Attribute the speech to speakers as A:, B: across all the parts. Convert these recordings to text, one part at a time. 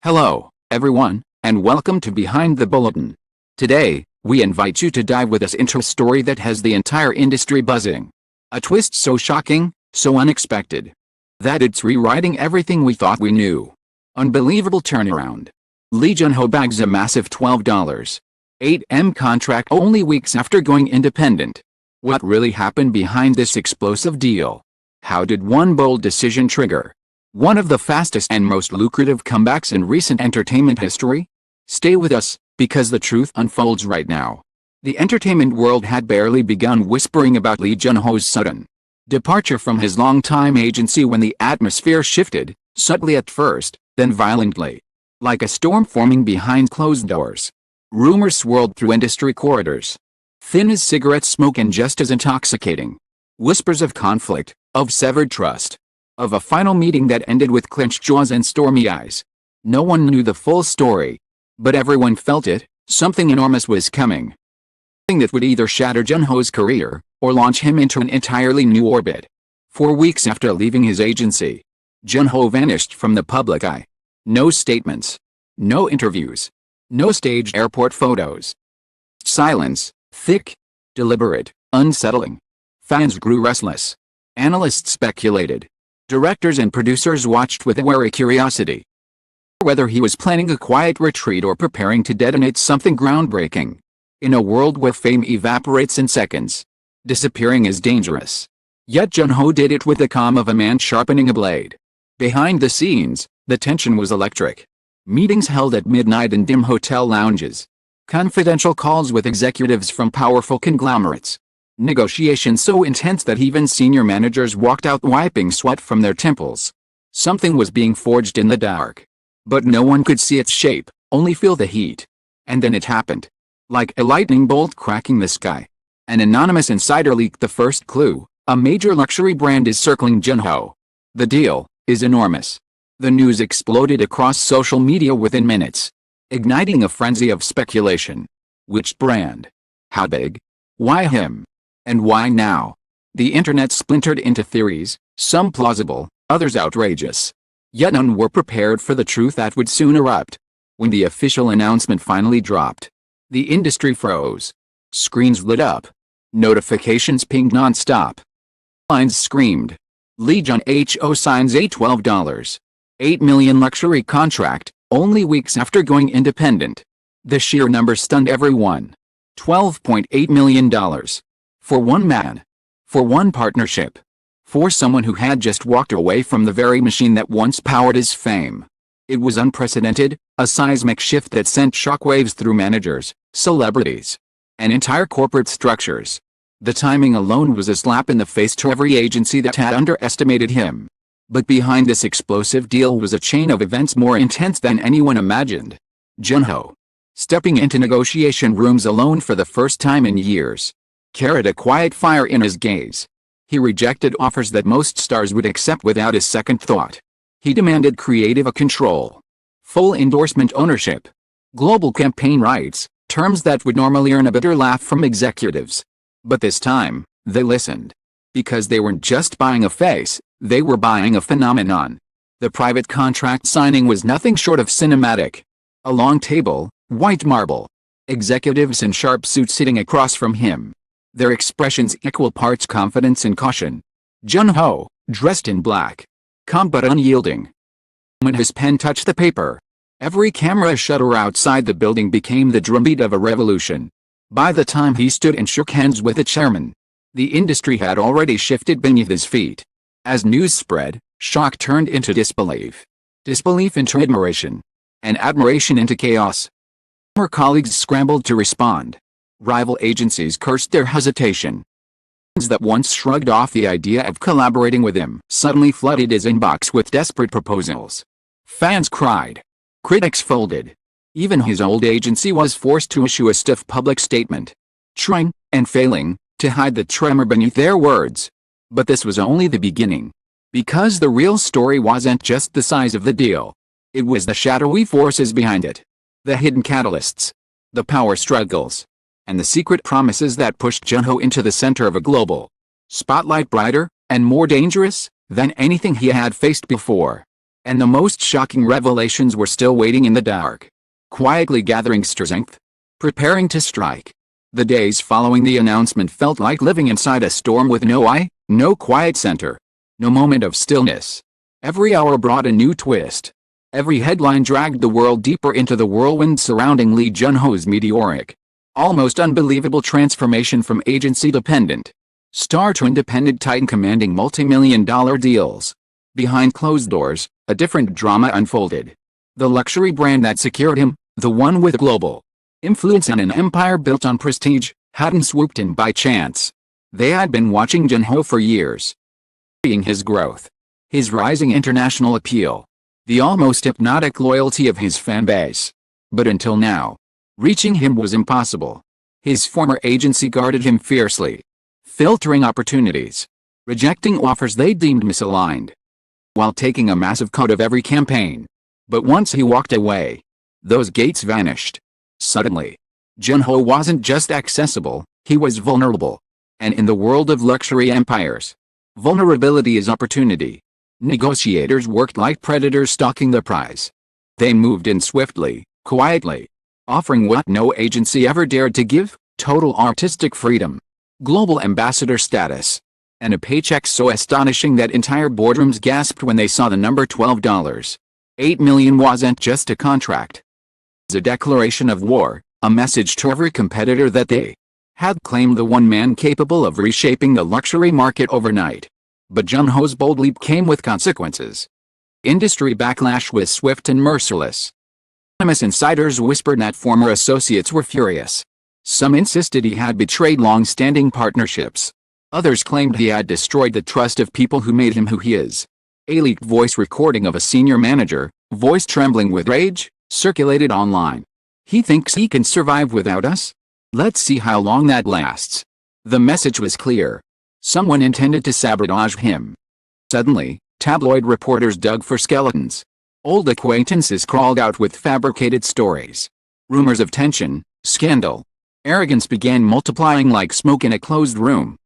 A: Hello, everyone, and welcome to Behind the Bulletin. Today, we invite you to dive with us into a story that has the entire industry buzzing. A twist so shocking, so unexpected, that it's rewriting everything we thought we knew. Unbelievable turnaround. Jun-ho bags a massive $12.8 contract only weeks after going independent. What really happened behind this explosive deal? How did one bold decision trigger one of the fastest and most lucrative comebacks in recent entertainment history? Stay with us, because the truth unfolds right now. The entertainment world had barely begun whispering about Lee Jun-ho's sudden departure from his longtime agency when the atmosphere shifted, subtly at first, then violently. Like a storm forming behind closed doors. Rumors swirled through industry corridors. Thin as cigarette smoke and just as intoxicating. Whispers of conflict, of severed trust. Of a final meeting that ended with clenched jaws and stormy eyes. No one knew the full story. But everyone felt it, something enormous was coming. Something that would either shatter Jun-ho's career, or launch him into an entirely new orbit. 4 weeks after leaving his agency, Jun-ho vanished from the public eye. No statements. No interviews. No staged airport photos. Silence, thick, deliberate, unsettling. Fans grew restless. Analysts speculated. Directors and producers watched with a wary curiosity. Whether he was planning a quiet retreat or preparing to detonate something groundbreaking. In a world where fame evaporates in seconds, disappearing is dangerous. Yet Jun-ho did it with the calm of a man sharpening a blade. Behind the scenes, the tension was electric. Meetings held at midnight in dim hotel lounges. Confidential calls with executives from powerful conglomerates. Negotiations so intense that even senior managers walked out wiping sweat from their temples. Something was being forged in the dark. But no one could see its shape, only feel the heat. And then it happened. Like a lightning bolt cracking the sky. An anonymous insider leaked the first clue. A major luxury brand is circling Jun-ho. The deal is enormous. The news exploded across social media within minutes, igniting a frenzy of speculation. Which brand? How big? Why him? And why now? The internet splintered into theories, some plausible, others outrageous. Yet none were prepared for the truth that would soon erupt. When the official announcement finally dropped, the industry froze. Screens lit up. Notifications pinged non-stop. Lines screamed. Lee Jun-ho signs a $12.8 million luxury contract, only weeks after going independent. The sheer number stunned everyone. $12.8 million. For one man. For one partnership. For someone who had just walked away from the very machine that once powered his fame. It was unprecedented, a seismic shift that sent shockwaves through managers, celebrities, and entire corporate structures. The timing alone was a slap in the face to every agency that had underestimated him. But behind this explosive deal was a chain of events more intense than anyone imagined. Jun-ho, stepping into negotiation rooms alone for the first time in years, carried a quiet fire in his gaze. He rejected offers that most stars would accept without a second thought. He demanded creative control, full endorsement ownership, global campaign rights, terms that would normally earn a bitter laugh from executives. But this time, they listened. Because they weren't just buying a face, they were buying a phenomenon. The private contract signing was nothing short of cinematic. A long table, white marble. Executives in sharp suits sitting across from him. Their expressions equal parts confidence and caution. Jun-ho, dressed in black. Calm but unyielding. When his pen touched the paper, every camera shutter outside the building became the drumbeat of a revolution. By the time he stood and shook hands with the chairman, the industry had already shifted beneath his feet. As news spread, shock turned into disbelief. Disbelief into admiration. And admiration into chaos. Former colleagues scrambled to respond. Rival agencies cursed their hesitation. Fans that once shrugged off the idea of collaborating with him suddenly flooded his inbox with desperate proposals. Fans cried. Critics folded. Even his old agency was forced to issue a stiff public statement, trying, and failing, to hide the tremor beneath their words. But this was only the beginning. Because the real story wasn't just the size of the deal. It was the shadowy forces behind it. The hidden catalysts. The power struggles. And the secret promises that pushed Jun-ho into the center of a global spotlight, brighter and more dangerous than anything he had faced before. And the most shocking revelations were still waiting in the dark. Quietly gathering strength, preparing to strike. The days following the announcement felt like living inside a storm with no eye, no quiet center, no moment of stillness. Every hour brought a new twist. Every headline dragged the world deeper into the whirlwind surrounding Lee Jun-ho's meteoric, almost unbelievable transformation from agency-dependent star to independent titan commanding multi-million-dollar deals. Behind closed doors, a different drama unfolded. The luxury brand that secured him, the one with global influence and an empire built on prestige, hadn't swooped in by chance. They had been watching Jun-ho for years. Seeing his growth, his rising international appeal, the almost hypnotic loyalty of his fan base. But until now, reaching him was impossible. His former agency guarded him fiercely, filtering opportunities, rejecting offers they deemed misaligned, while taking a massive cut of every campaign. But once he walked away, those gates vanished. Suddenly, Jun-ho wasn't just accessible, he was vulnerable. And in the world of luxury empires, vulnerability is opportunity. Negotiators worked like predators stalking the prize. They moved in swiftly, quietly, offering what no agency ever dared to give: total artistic freedom, global ambassador status, and a paycheck so astonishing that entire boardrooms gasped when they saw the number $12.8 million wasn't just a contract. It was a declaration of war, a message to every competitor that they had claimed the one man capable of reshaping the luxury market overnight. But Jun-ho's bold leap came with consequences. Industry backlash was swift and merciless. Anonymous insiders whispered that former associates were furious. Some insisted he had betrayed long-standing partnerships. Others claimed he had destroyed the trust of people who made him who he is. A leaked voice recording of a senior manager, voice trembling with rage, circulated online. "He thinks he can survive without us? Let's see how long that lasts." The message was clear. Someone intended to sabotage him. Suddenly, tabloid reporters dug for skeletons. Old acquaintances crawled out with fabricated stories. Rumors of tension, scandal, arrogance began multiplying like smoke in a closed room.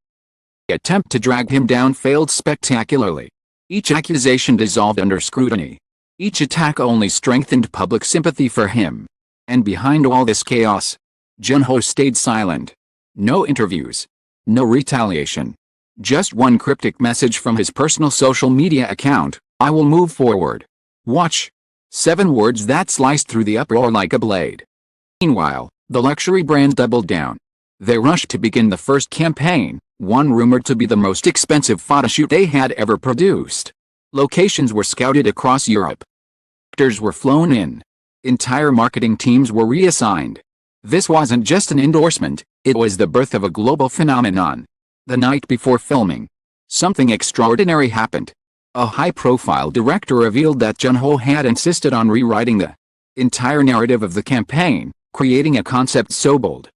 A: The attempt to drag him down failed spectacularly. Each accusation dissolved under scrutiny. Each attack only strengthened public sympathy for him. And behind all this chaos, Jun-ho stayed silent. No interviews. No retaliation. Just one cryptic message from his personal social media account: "I will move forward. Watch." 7 words that sliced through the uproar like a blade. Meanwhile, the luxury brand doubled down. They rushed to begin the first campaign, one rumored to be the most expensive photoshoot they had ever produced. Locations were scouted across Europe. Actors were flown in. Entire marketing teams were reassigned. This wasn't just an endorsement, it was the birth of a global phenomenon. The night before filming, something extraordinary happened. A high-profile director revealed that Jun-ho had insisted on rewriting the entire narrative of the campaign, creating a concept so bold,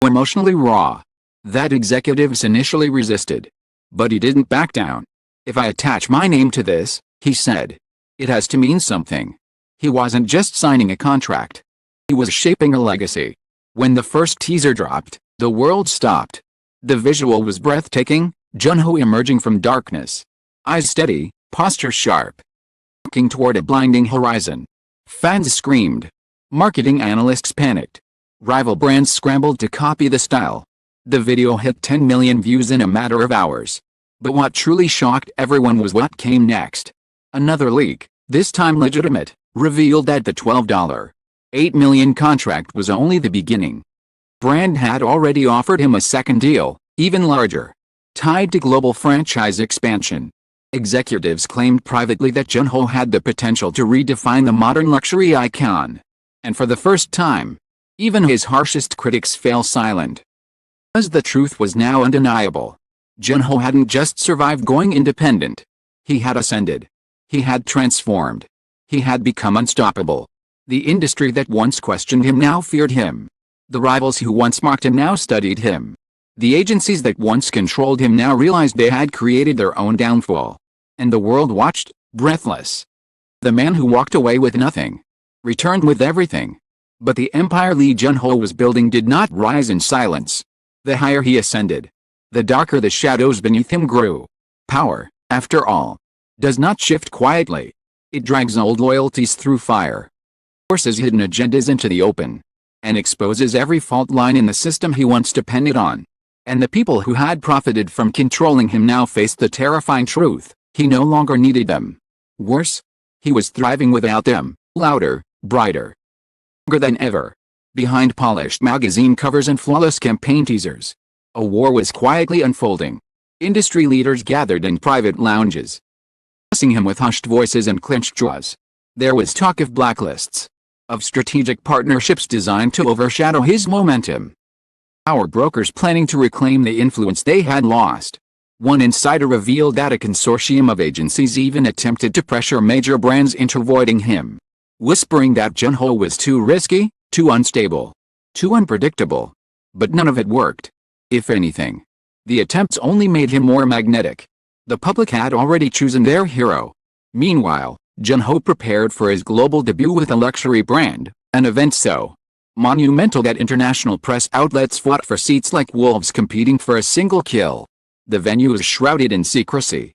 A: emotionally raw, that executives initially resisted. But he didn't back down. "If I attach my name to this," he said, "it has to mean something." He wasn't just signing a contract. He was shaping a legacy. When the first teaser dropped, the world stopped. The visual was breathtaking: Jun-ho emerging from darkness, eyes steady, posture sharp, looking toward a blinding horizon. Fans screamed. Marketing analysts panicked. Rival brands scrambled to copy the style. The video hit 10 million views in a matter of hours. But what truly shocked everyone was what came next. Another leak, this time legitimate, revealed that the $12.8 million contract was only the beginning. Brand had already offered him a second deal, even larger, tied to global franchise expansion. Executives claimed privately that Jun-ho had the potential to redefine the modern luxury icon. And for the first time, even his harshest critics fell silent. As the truth was now undeniable. Jun-ho hadn't just survived going independent. He had ascended. He had transformed. He had become unstoppable. The industry that once questioned him now feared him. The rivals who once mocked him now studied him. The agencies that once controlled him now realized they had created their own downfall. And the world watched, breathless. The man who walked away with nothing returned with everything. But the empire Lee Jun-ho was building did not rise in silence. The higher he ascended, the darker the shadows beneath him grew. Power, after all, does not shift quietly. It drags old loyalties through fire, forces hidden agendas into the open, and exposes every fault line in the system he once depended on. And the people who had profited from controlling him now faced the terrifying truth: he no longer needed them. Worse, he was thriving without them, louder, brighter, stronger than ever. Behind polished magazine covers and flawless campaign teasers, a war was quietly unfolding. Industry leaders gathered in private lounges, discussing him with hushed voices and clenched jaws. There was talk of blacklists, of strategic partnerships designed to overshadow his momentum. Power brokers planning to reclaim the influence they had lost. One insider revealed that a consortium of agencies even attempted to pressure major brands into avoiding him, whispering that Jun-ho was too risky, too unstable, too unpredictable. But none of it worked. If anything, the attempts only made him more magnetic. The public had already chosen their hero. Meanwhile, Jun-ho prepared for his global debut with a luxury brand, an event so monumental that international press outlets fought for seats like wolves competing for a single kill. The venue was shrouded in secrecy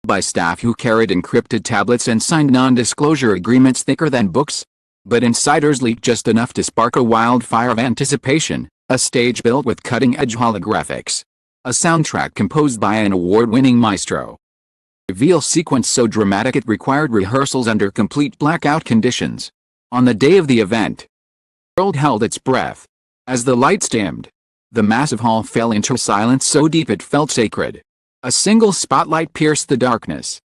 A: by staff who carried encrypted tablets and signed non-disclosure agreements thicker than books. But insiders leaked just enough to spark a wildfire of anticipation: a stage built with cutting-edge holographics, a soundtrack composed by an award-winning maestro, a reveal sequence so dramatic it required rehearsals under complete blackout conditions. On the day of the event, the world held its breath. As the lights dimmed, the massive hall fell into silence so deep it felt sacred. A single spotlight pierced the darkness,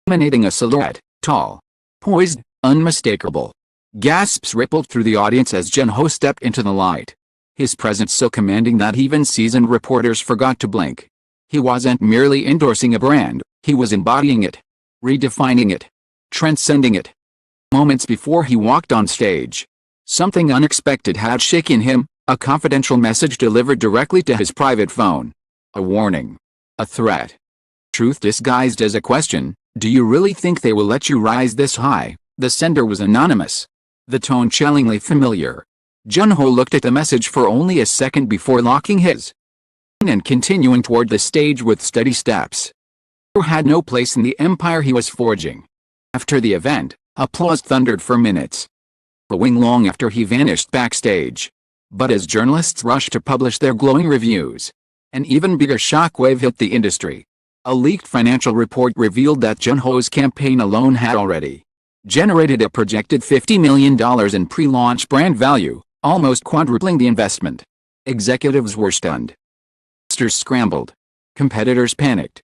A: illuminating a silhouette, tall, poised, unmistakable. Gasps rippled through the audience as Jun-ho stepped into the light, his presence so commanding that even seasoned reporters forgot to blink. He wasn't merely endorsing a brand, he was embodying it, redefining it, transcending it. Moments before he walked on stage, something unexpected had shaken him: a confidential message delivered directly to his private phone. A warning. A threat. Truth disguised as a question: do you really think they will let you rise this high? The sender was anonymous, the tone chillingly familiar. Jun-ho looked at the message for only a second before locking his and continuing toward the stage with steady steps. He had no place in the empire he was forging. After the event, applause thundered for minutes, glowing long after he vanished backstage. But as journalists rushed to publish their glowing reviews, an even bigger shockwave hit the industry. A leaked financial report revealed that Jun-ho's campaign alone had already generated a projected $50 million in pre-launch brand value, almost quadrupling the investment. Executives were stunned. Investors scrambled. Competitors panicked.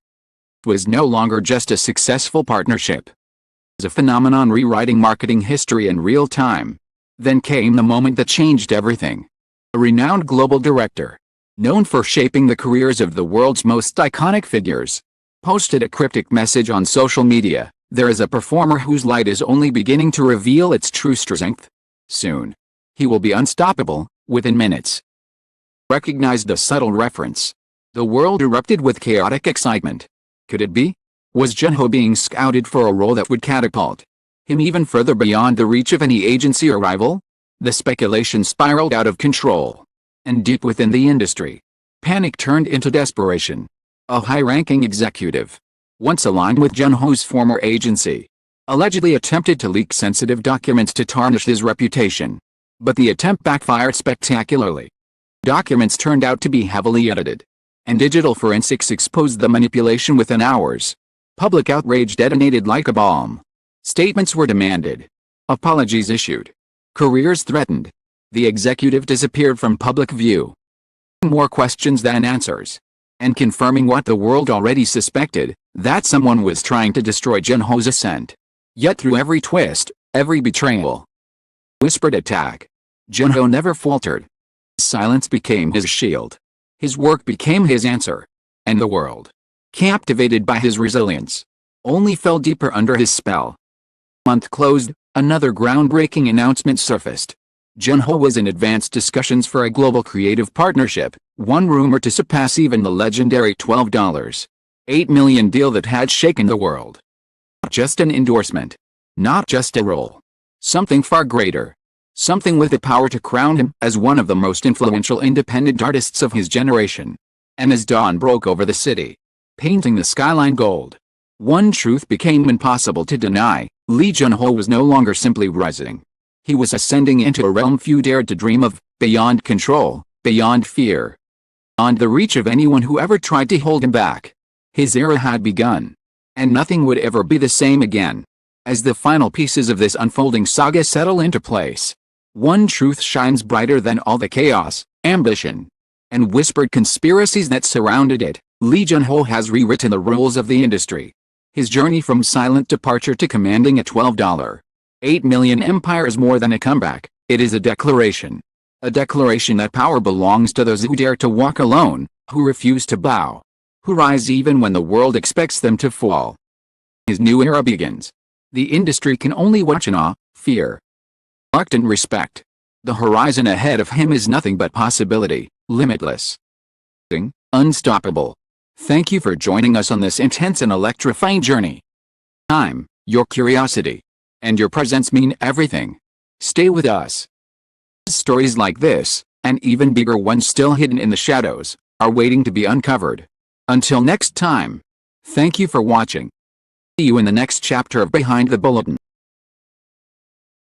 A: It was no longer just a successful partnership. It was a phenomenon rewriting marketing history in real time. Then came the moment that changed everything. A renowned global director, known for shaping the careers of the world's most iconic figures, posted a cryptic message on social media: there is a performer whose light is only beginning to reveal its true strength. Soon, he will be unstoppable. Within minutes, recognized a subtle reference. The world erupted with chaotic excitement. Could it be? Was Jun-ho being scouted for a role that would catapult him even further beyond the reach of any agency or rival? The speculation spiraled out of control, and deep within the industry, panic turned into desperation. A high-ranking executive, once aligned with Jun-ho's former agency, allegedly attempted to leak sensitive documents to tarnish his reputation. But the attempt backfired spectacularly. Documents turned out to be heavily edited, and digital forensics exposed the manipulation within hours. Public outrage detonated like a bomb. Statements were demanded, apologies issued, careers threatened. The executive disappeared from public view. More questions than answers, and confirming what the world already suspected, that someone was trying to destroy Jun-ho's ascent. Yet through every twist, every betrayal, whispered attack, Jun-ho never faltered. Silence became his shield. His work became his answer. And the world, captivated by his resilience, only fell deeper under his spell. Month closed, another groundbreaking announcement surfaced. Jun-ho was in advanced discussions for a global creative partnership, one rumored to surpass even the legendary $12.8 million deal that had shaken the world. Not just an endorsement. Not just a role. Something far greater. Something with the power to crown him as one of the most influential independent artists of his generation. And as dawn broke over the city, painting the skyline gold, one truth became impossible to deny: Lee Jun-ho was no longer simply rising. He was ascending into a realm few dared to dream of, beyond control, beyond fear, beyond the reach of anyone who ever tried to hold him back. His era had begun. And nothing would ever be the same again. As the final pieces of this unfolding saga settle into place, one truth shines brighter than all the chaos, ambition, and whispered conspiracies that surrounded it. Lee Jun-ho has rewritten the rules of the industry. His journey from silent departure to commanding a $12.8 million empire is more than a comeback. It is a declaration. A declaration that power belongs to those who dare to walk alone, who refuse to bow, who rise even when the world expects them to fall. His new era begins. The industry can only watch in awe, fear, reluctant respect. The horizon ahead of him is nothing but possibility, limitless, unstoppable. Thank you for joining us on this intense and electrifying journey. Time, your curiosity, and your presence mean everything. Stay with us. Stories like this, and even bigger ones still hidden in the shadows, are waiting to be uncovered. Until next time, thank you for watching. See you in the next chapter of Behind the Bulletin.